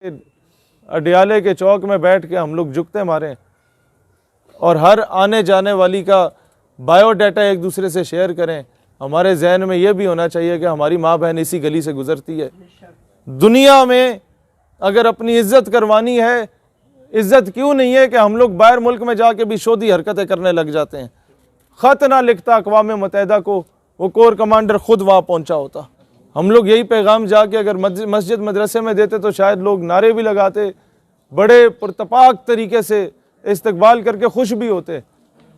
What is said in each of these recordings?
अडियाले के चौक में बैठ के हम लोग जुगते मारें और हर आने जाने वाली का बायोडाटा एक दूसरे से शेयर करें। हमारे जहन में यह भी होना चाहिए कि हमारी माँ बहन इसी गली से गुजरती है। दुनिया में अगर अपनी इज्जत करवानी है, इज्जत क्यों नहीं है कि हम लोग बाहर मुल्क में जाके भी शोधी हरकतें करने लग जाते हैं। ख़त ना लिखता अक़वाम मुत्तहिदा को, वो कोर कमांडर खुद वहाँ पहुँचा होता। हम लोग यही पैगाम जाके अगर मस्जिद मदरसे में देते तो शायद लोग नारे भी लगाते, बड़े पुरतपाक तरीके से इस्तकबाल करके खुश भी होते।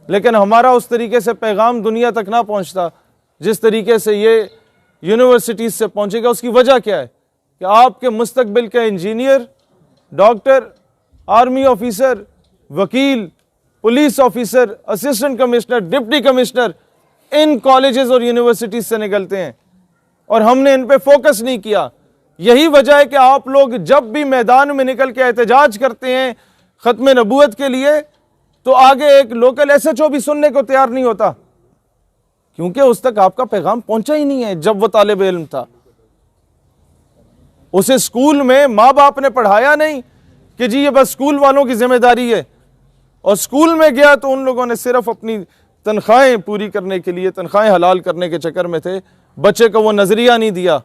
लेकिन हमारा उस तरीके से पैगाम दुनिया तक ना पहुँचता जिस तरीके से ये यूनिवर्सिटीज़ से पहुँचेगा। उसकी वजह क्या है कि आपके मुस्तकबिल के इंजीनियर, डॉक्टर, आर्मी ऑफिसर, वकील, police officer, assistant commissioner, deputy commissioner इन कॉलेजेस और यूनिवर्सिटीज से निकलते हैं और हमने इन पे फोकस नहीं किया। यही वजह है कि आप लोग जब भी मैदान में निकल के एहतजाज करते हैं खत्म नबूवत के लिए तो आगे एक लोकल SHO भी सुनने को तैयार नहीं होता, क्योंकि उस तक आपका पैगाम पहुंचा ही नहीं है। जब वो तालिब इल्म था उसे स्कूल में माँ बाप ने पढ़ाया नहीं कि जी ये बस स्कूल वालों की जिम्मेदारी है, और स्कूल में गया तो उन लोगों ने सिर्फ अपनी तनख्वाहें पूरी करने के लिए, तनख्वाहें हलाल करने के चक्कर में थे। बच्चे को वो नजरिया नहीं दिया।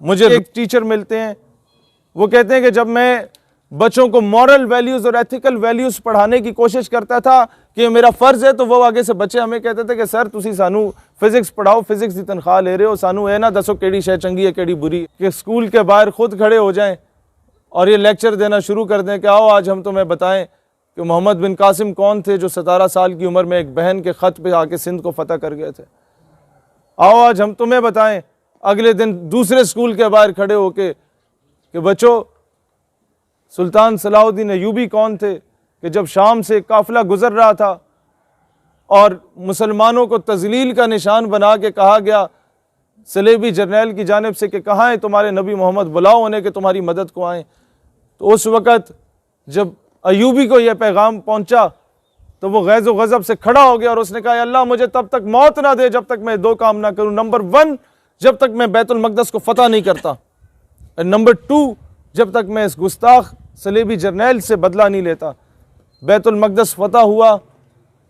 मुझे एक टीचर मिलते हैं, वो कहते हैं कि जब मैं बच्चों को मॉरल वैल्यूज और एथिकल वैल्यूज पढ़ाने की कोशिश करता था कि मेरा फर्ज है, तो वो आगे से बच्चे हमें कहते थे कि सर तुसी सानू फिजिक्स पढ़ाओ, फिजिक्स की तनख्वाह ले रहे हो, सानू है ना दसो केड़ी शय चंगी है केड़ी बुरी। कि स्कूल के बाहर खुद खड़े हो जाएं और ये लेक्चर देना शुरू कर दें कि आओ आज हम तुम्हें बताएं कि मोहम्मद बिन कासिम कौन थे जो 17 साल की उम्र में एक बहन के ख़त पे आके सिंध को फतह कर गए थे। आओ आज हम तुम्हें बताएं। अगले दिन दूसरे स्कूल के बाहर खड़े होके कि बच्चों सुल्तान सलाहुद्दीन अय्यूबी कौन थे कि जब शाम से काफिला गुजर रहा था और मुसलमानों को तजलील का निशान बना के कहा गया सलेबी जर्नैल की जानिब से कि कहाँ है तुम्हारे नबी मोहम्मद, बुलाओ उन्हें कि तुम्हारी मदद को आएँ। तो उस वक़्त जब अय्यूबी को यह पैगाम पहुँचा तो वो गैज़ व गज़ब से खड़ा हो गया और उसने कहा अल्लाह मुझे तब तक मौत ना दे जब तक मैं 2 काम ना करूँ। नंबर 1 जब तक मैं बैतुल मक़दस को फतह नहीं करता, और नंबर 2 जब तक मैं इस गुस्ताख सलेबी जर्नैल से बदला नहीं लेता। बैतुल मक़दस फतह हुआ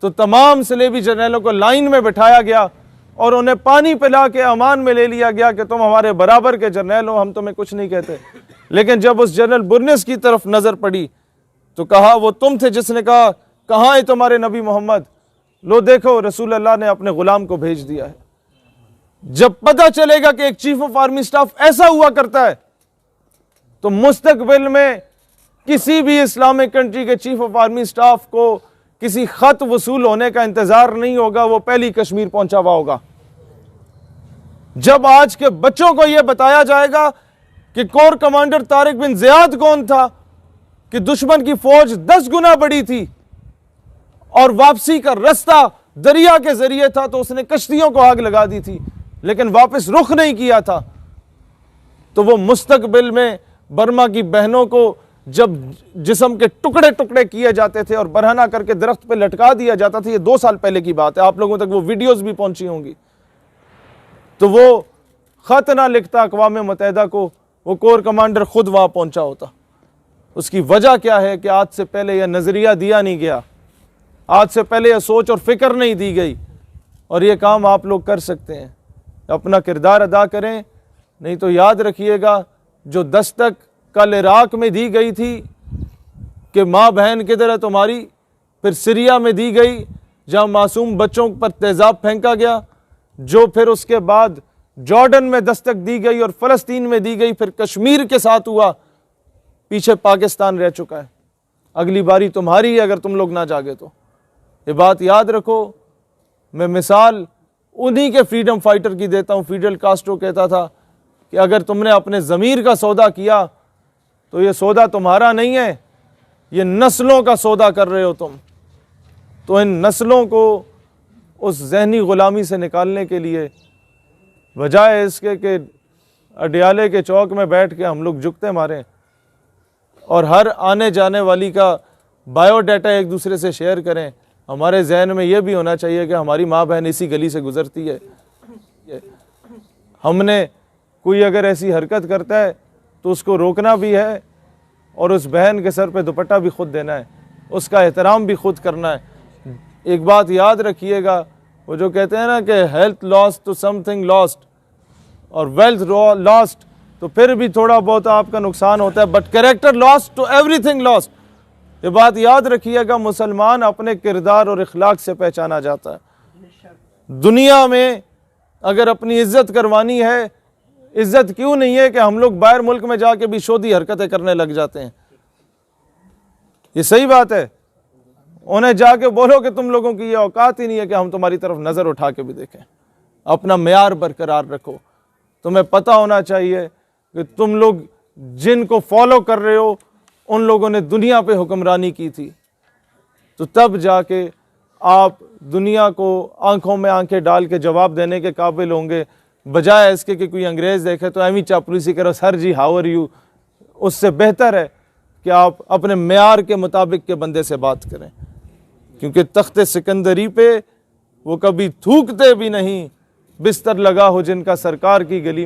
तो तमाम सलेबी जर्नैलों को लाइन में बिठाया गया और उन्हें पानी पिला के अमान में ले लिया गया कि तुम हमारे बराबर के जर्नैल हो, हम तुम्हें कुछ नहीं कहते। लेकिन जब उस जनरल बुर्निस की तरफ नज़र पड़ी तो कहा वो तुम थे जिसने कहा कहाँ है तुम्हारे नबी मोहम्मद, लो देखो रसूल अल्लाह ने अपने गुलाम को भेज दिया है। जब पता चलेगा कि एक चीफ ऑफ आर्मी स्टाफ ऐसा हुआ करता है तो मुस्तकबिल में किसी भी इस्लामिक कंट्री के चीफ ऑफ आर्मी स्टाफ को किसी खत वसूल होने का इंतजार नहीं होगा, वो पहली कश्मीर पहुंचा हुआ होगा। जब आज के बच्चों को यह बताया जाएगा कि core commander Tariq bin Ziyad कौन था, कि दुश्मन की फौज 10 गुना बड़ी थी और वापसी का रास्ता दरिया के जरिए था, तो उसने कश्तियों को आग लगा दी थी लेकिन वापस रुख नहीं किया था। तो वो मुस्तकबिल में बर्मा की बहनों को जब जिस्म के टुकड़े टुकड़े किए जाते थे और बरहना करके दरख्त पे लटका दिया जाता था, ये 2 साल पहले की बात है, आप लोगों तक वो वीडियोस भी पहुंची होंगी। तो वो खत ना लिखता अक़वाम मुत्तहिदा को, वो कोर कमांडर खुद वहां पहुंचा होता। उसकी वजह क्या है कि आज से पहले यह नजरिया दिया नहीं गया, आज से पहले यह सोच और फिक्र नहीं दी गई। और ये काम आप लोग कर सकते हैं, अपना किरदार अदा करें। नहीं तो याद रखिएगा जो दस्तक कल इराक में दी गई थी कि माँ बहन किधर है तुम्हारी, फिर सीरिया में दी गई जहाँ मासूम बच्चों पर तेज़ाब फेंका गया, जो फिर उसके बाद जॉर्डन में दस्तक दी गई और फ़लस्तीन में दी गई, फिर कश्मीर के साथ हुआ, पीछे पाकिस्तान रह चुका है। अगली बारी तुम्हारी है अगर तुम लोग ना जागे तो। ये बात याद रखो। मैं मिसाल उन्हीं के फ्रीडम फाइटर की देता हूँ। फिडेल कास्ट्रो कहता था कि अगर तुमने अपने ज़मीर का सौदा किया तो ये सौदा तुम्हारा नहीं है, ये नस्लों का सौदा कर रहे हो तुम। तो इन नस्लों को उस जहनी ग़ुलामी से निकालने के लिए बजाय इसके कि अडियाले के चौक में बैठ के हम लोग जुगते मारें और हर आने जाने वाली का बायोडाटा एक दूसरे से शेयर करें, हमारे जहन में यह भी होना चाहिए कि हमारी माँ बहन इसी गली से गुजरती है। हमने कोई अगर ऐसी हरकत करता है तो उसको रोकना भी है, और उस बहन के सर पे दुपट्टा भी खुद देना है, उसका एहतराम भी खुद करना है। एक बात याद रखिएगा, वो जो कहते हैं ना कि हेल्थ लॉस्ट तो समथिंग लॉस्ट और वेल्थ लॉस्ट तो फिर भी थोड़ा बहुत आपका नुकसान होता है, बट कैरेक्टर लॉस्ट तो एवरीथिंग लॉस्ट। ये बात याद रखिएगा, मुसलमान अपने किरदार और इखलाक से पहचाना जाता है। दुनिया में अगर अपनी इज्जत करवानी है, इज्जत क्यों नहीं है कि हम लोग बाहर मुल्क में जाके भी शोधी हरकतें करने लग जाते हैं। ये सही बात है, उन्हें जाके बोलो कि तुम लोगों की ये औकात ही नहीं है कि हम तुम्हारी तरफ नज़र उठा के भी देखें। अपना मेयार बरकरार रखो। तुम्हें पता होना चाहिए कि तुम लोग जिनको फॉलो कर रहे हो उन लोगों ने दुनिया पे हुक्मरानी की थी, तो तब जाके आप दुनिया को आंखों में आंखें डाल के जवाब देने के काबिल होंगे, बजाय इसके कि कोई अंग्रेज़ देखे तो एवी चापलूसी करो, sir ji how are you. उससे बेहतर है कि आप अपने मेयार के मुताबिक के बंदे से बात करें, क्योंकि तख्ते सिकंदरी पे वो कभी थूकते भी नहीं, बिस्तर लगा हो जिनका सरकार की गली